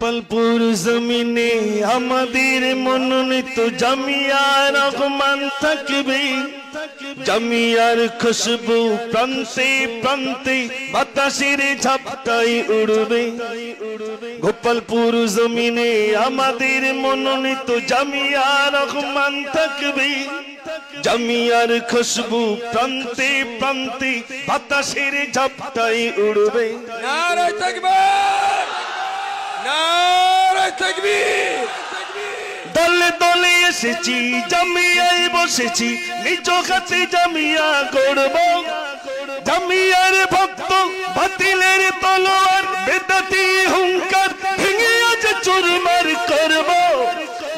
গোপালপুর জমিনে আমাদের মনোনীত জামিয়া রহমান থাকবে। জামিয়ার খুশবু প্রান্তে প্রান্তে বাতাসের ঝাপটায় উড়বে। গোপালপুর জমিনে আমাদের মনোনীত জামিয়া রহমান থাকবে। জামিয়ার খুশবু প্রান্তে প্রান্তে বাতাসের ঝাপটায় উড়বে। নারে তাকবীর, নারে তাকবীর। দলে দলে এসেছি জামিয়ায় বসেছি, নিজ হাতে জামিয়া গড়ব। জামিয়ার ভক্ত বাতিলের তলোয়ার বেদাতি হুঙ্কার ভেঙে আজ চুরমার করব।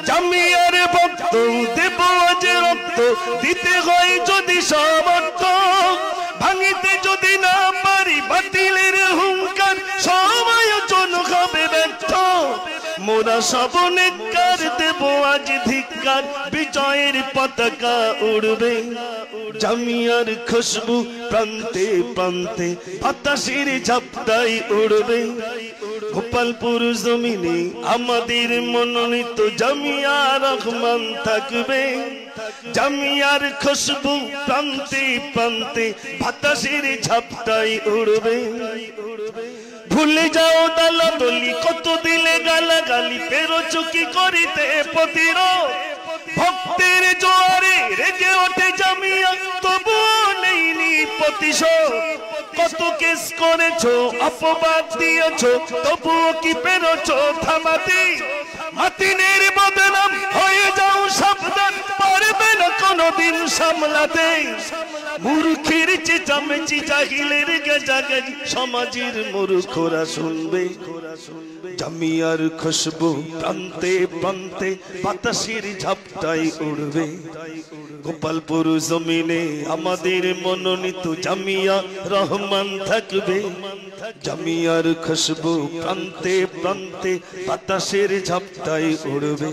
জামিয়ার ভক্ত দেব আজ রক্ত, দিতে হয় যদি সমর্থ। ভাঙিতে যদি না পারি বাতিলের হুঙ্কার, সময় জন হবে ব্যর্থ। মোরা সব নেককার দেব আজ ধিক্কার, বিজয়ের পতাকা উড়বে। জামিয়ার খুশবু প্রান্তে প্রান্তে বাতাসের ঝাপটায় উড়বে। গোপালপুর জমিনে আমাদের মনোনীত জামিয়া রহমান থাকবে। জামিয়ার খুশবু প্রান্তে প্রান্তে বাতাসের ঝাপটায় উড়বে। ভুলে যাও দলাদলি, কত দিলে গালাগালি, পেরোছো কি করিতে প্রতিরোধ। ভক্তের জোয়ারে রেগে ওঠে জামিয়া, তবুও নেইনি প্রতিশোধ। কত কেস করেছো, অপবাদ দিয়েছো, তবুও কি পেরোছো থামাতে। মাতিনের বদনাম হয়ে যাও সাবধান, পারবে না কোনোদিন সামলাতে। মূর্খের চেঁচামেচি জাহিলের গেজাগেজি সমাজের মূর্খরা শুনবে। জামিয়ার খুশবু প্রান্তে প্রান্তে বাতাসের ঝাপটায় উড়বে। গোপালপুর জমিনে আমাদের মনোনীত জামিয়া রহমান থাকবে। জামিয়ার খুশবু প্রান্তে প্রান্তে বাতাসের ঝাপটায় উড়বে।